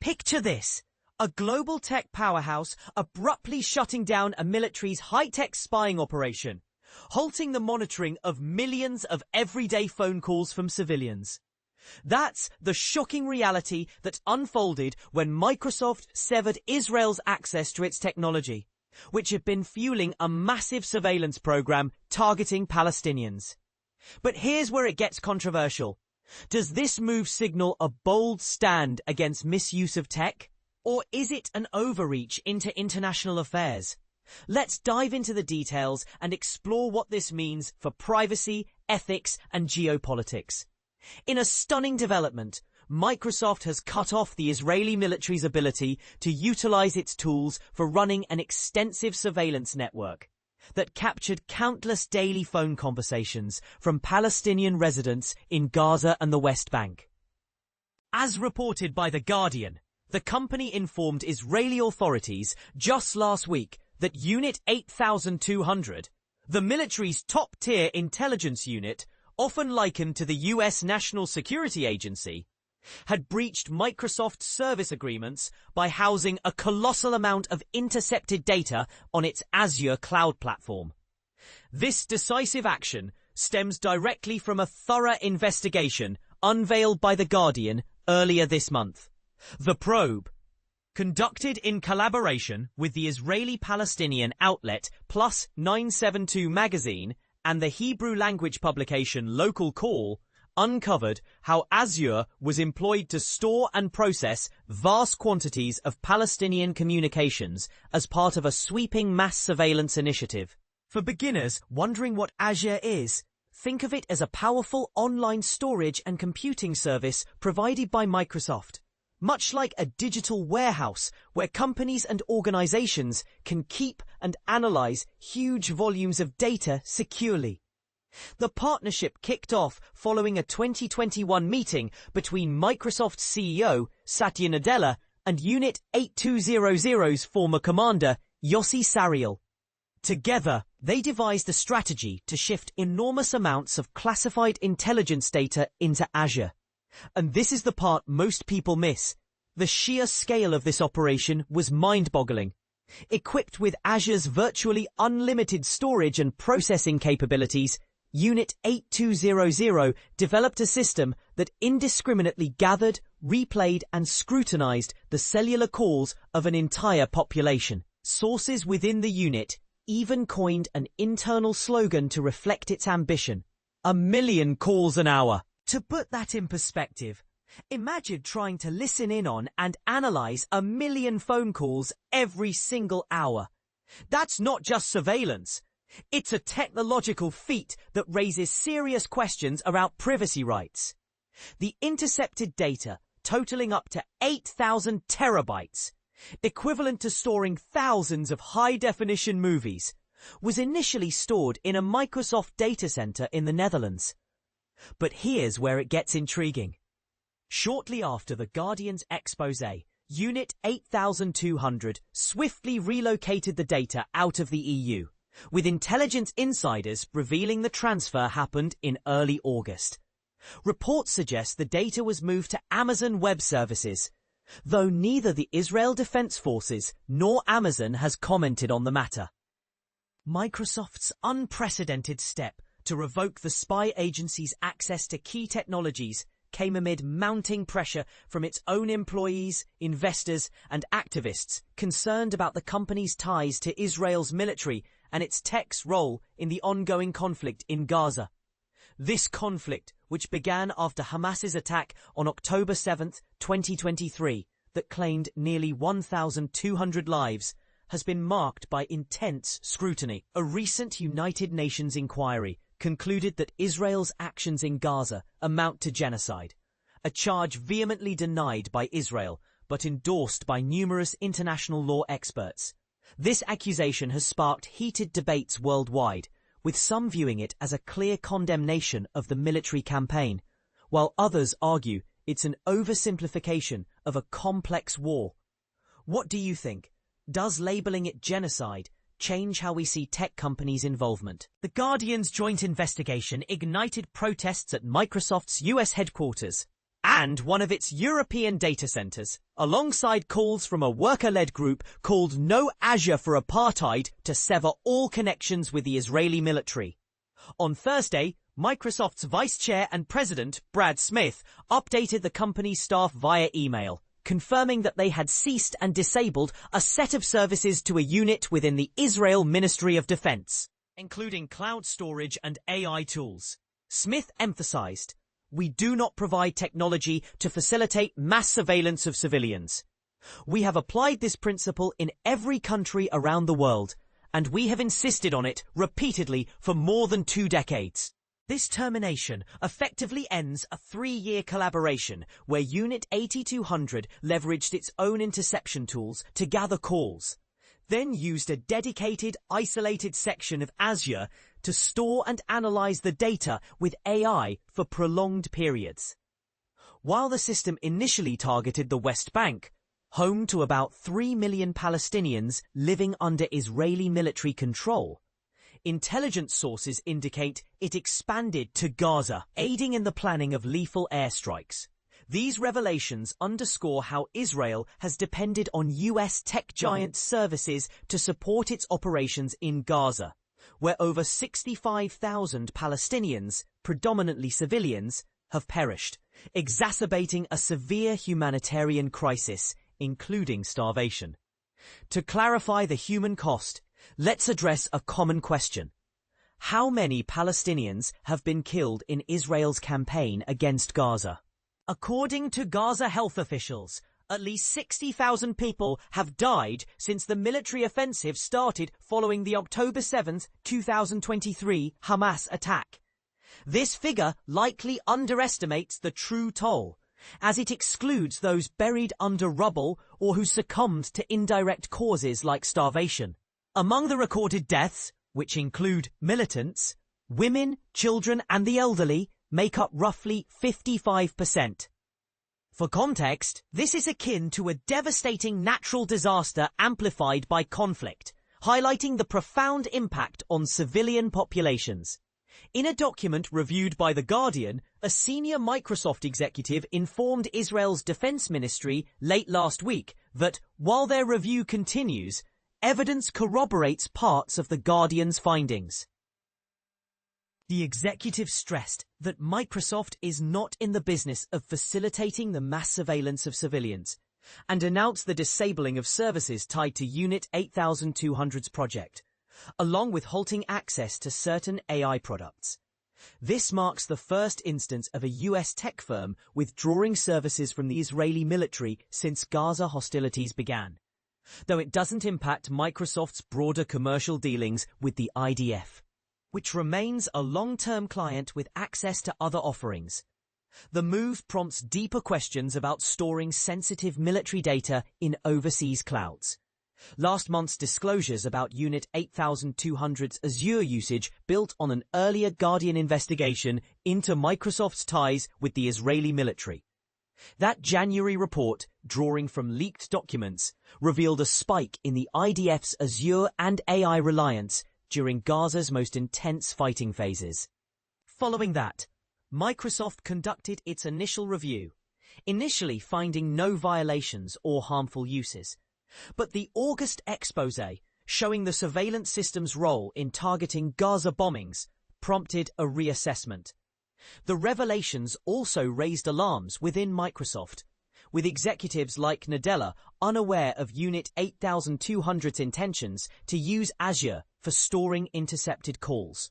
Picture this. A global tech powerhouse abruptly shutting down a military's high-tech spying operation, halting the monitoring of millions of everyday phone calls from civilians. That's the shocking reality that unfolded when Microsoft severed Israel's access to its technology, which had been fueling a massive surveillance program targeting Palestinians. But here's where it gets controversial. Does this move signal a bold stand against misuse of tech? Or is it an overreach into international affairs? Let's dive into the details and explore what this means for privacy, ethics, and geopolitics. In a stunning development, Microsoft has cut off the Israeli military's ability to utilize its tools for running an extensive surveillance network that captured countless daily phone conversations from Palestinian residents in Gaza and the West Bank. As reported by The Guardian, the company informed Israeli authorities just last week that Unit 8200, the military's top-tier intelligence unit, often likened to the US National Security Agency, had breached Microsoft's service agreements by housing a colossal amount of intercepted data on its Azure cloud platform. This decisive action stems directly from a thorough investigation unveiled by The Guardian earlier this month. The probe, conducted in collaboration with the Israeli-Palestinian outlet Plus 972 magazine and the Hebrew language publication Local Call, uncovered how Azure was employed to store and process vast quantities of Palestinian communications as part of a sweeping mass surveillance initiative. For beginners wondering what Azure is, think of it as a powerful online storage and computing service provided by Microsoft. Much like a digital warehouse where companies and organizations can keep and analyze huge volumes of data securely. The partnership kicked off following a 2021 meeting between Microsoft's CEO, Satya Nadella, and Unit 8200's former commander, Yossi Sariel. Together, they devised a strategy to shift enormous amounts of classified intelligence data into Azure. And this is the part most people miss. The sheer scale of this operation was mind-boggling. Equipped with Azure's virtually unlimited storage and processing capabilities, Unit 8200 developed a system that indiscriminately gathered, replayed, and scrutinized the cellular calls of an entire population. Sources within the unit even coined an internal slogan to reflect its ambition: 1 million calls an hour. To put that in perspective, imagine trying to listen in on and analyze 1 million phone calls every single hour. That's not just surveillance. It's a technological feat that raises serious questions about privacy rights. The intercepted data, totaling up to 8,000 terabytes, equivalent to storing thousands of high-definition movies, was initially stored in a Microsoft data center in the Netherlands. But here's where it gets intriguing. Shortly after The Guardian's exposé, Unit 8200 swiftly relocated the data out of the EU, with intelligence insiders revealing the transfer happened in early August. Reports suggest the data was moved to Amazon Web Services, though neither the Israel Defense Forces nor Amazon has commented on the matter. Microsoft's unprecedented step to revoke the spy agency's access to key technologies came amid mounting pressure from its own employees, investors, and activists concerned about the company's ties to Israel's military and its tech's role in the ongoing conflict in Gaza. This conflict, which began after Hamas's attack on October 7, 2023, that claimed nearly 1,200 lives, has been marked by intense scrutiny. A recent United Nations inquiry concluded that Israel's actions in Gaza amount to genocide, a charge vehemently denied by Israel but endorsed by numerous international law experts. This accusation has sparked heated debates worldwide, with some viewing it as a clear condemnation of the military campaign, while others argue it's an oversimplification of a complex war. What do you think? Does labeling it genocide change how we see tech companies' involvement? The Guardian's joint investigation ignited protests at Microsoft's US headquarters, and one of its European data centers, alongside calls from a worker-led group called No Azure for Apartheid to sever all connections with the Israeli military. On Thursday, Microsoft's vice chair and president, Brad Smith, updated the company's staff via email, confirming that they had ceased and disabled a set of services to a unit within the Israel Ministry of Defense, including cloud storage and AI tools. Smith emphasized, "We do not provide technology to facilitate mass surveillance of civilians. We have applied this principle in every country around the world, and we have insisted on it repeatedly for more than 2 decades." This termination effectively ends a 3-year collaboration where Unit 8200 leveraged its own interception tools to gather calls, then used a dedicated, isolated section of Azure to store and analyze the data with AI for prolonged periods. While the system initially targeted the West Bank, home to about 3 million Palestinians living under Israeli military control, intelligence sources indicate it expanded to Gaza, aiding in the planning of lethal airstrikes. These revelations underscore how Israel has depended on US tech giant services to support its operations in Gaza, where over 65,000 Palestinians, predominantly civilians, have perished, exacerbating a severe humanitarian crisis, including starvation. To clarify the human cost, let's address a common question. How many Palestinians have been killed in Israel's campaign against Gaza? According to Gaza health officials, at least 60,000 people have died since the military offensive started following the October 7, 2023 Hamas attack. This figure likely underestimates the true toll, as it excludes those buried under rubble or who succumbed to indirect causes like starvation. Among the recorded deaths, which include militants, women, children, and the elderly, make up roughly 55%. For context, this is akin to a devastating natural disaster amplified by conflict, highlighting the profound impact on civilian populations. In a document reviewed by The Guardian, a senior Microsoft executive informed Israel's defense ministry late last week that, while their review continues, evidence corroborates parts of The Guardian's findings. The executive stressed that Microsoft is not in the business of facilitating the mass surveillance of civilians, and announced the disabling of services tied to Unit 8200's project, along with halting access to certain AI products. This marks the first instance of a US tech firm withdrawing services from the Israeli military since Gaza hostilities began, though it doesn't impact Microsoft's broader commercial dealings with the IDF, which remains a long-term client with access to other offerings. The move prompts deeper questions about storing sensitive military data in overseas clouds. Last month's disclosures about Unit 8200's Azure usage built on an earlier Guardian investigation into Microsoft's ties with the Israeli military. That January report, drawing from leaked documents, revealed a spike in the IDF's Azure and AI reliance during Gaza's most intense fighting phases. Following that, Microsoft conducted its initial review, initially finding no violations or harmful uses. But the August exposé, showing the surveillance system's role in targeting Gaza bombings, prompted a reassessment. The revelations also raised alarms within Microsoft, with executives like Nadella unaware of Unit 8200's intentions to use Azure for storing intercepted calls.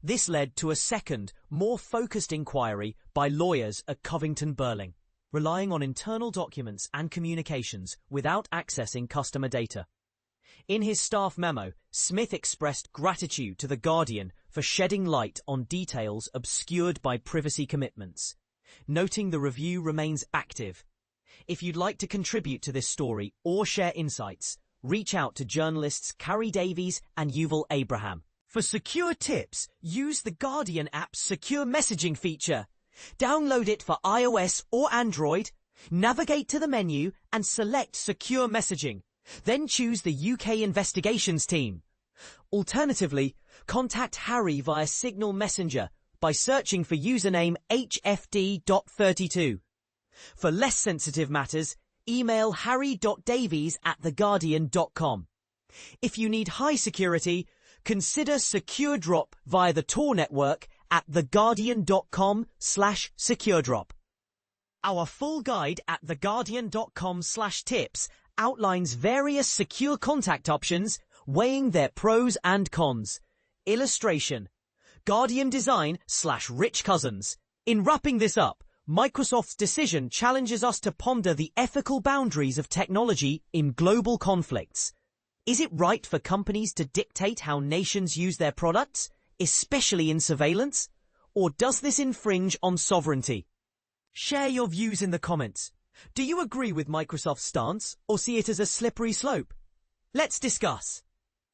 This led to a second, more focused inquiry by lawyers at Covington Burling, relying on internal documents and communications without accessing customer data. In his staff memo, Smith expressed gratitude to The Guardian for shedding light on details obscured by privacy commitments, noting the review remains active. If you'd like to contribute to this story or share insights, reach out to journalists Carrie Davies and Yuval Abraham. For secure tips, use The Guardian app's secure messaging feature. Download it for iOS or Android, navigate to the menu and select Secure Messaging. Then choose the UK Investigations team. Alternatively, contact Harry via Signal Messenger by searching for username HFD.32. For less sensitive matters, email harry.davies@theguardian.com. If you need high security, consider Secure Drop via the Tor network at theguardian.com/securedrop. Our full guide at theguardian.com/tips outlines various secure contact options, weighing their pros and cons. Illustration: Guardian Design/Rich Cousins. In wrapping this up, Microsoft's decision challenges us to ponder the ethical boundaries of technology in global conflicts. Is it right for companies to dictate how nations use their products, especially in surveillance? Or does this infringe on sovereignty? Share your views in the comments. Do you agree with Microsoft's stance or see it as a slippery slope? Let's discuss.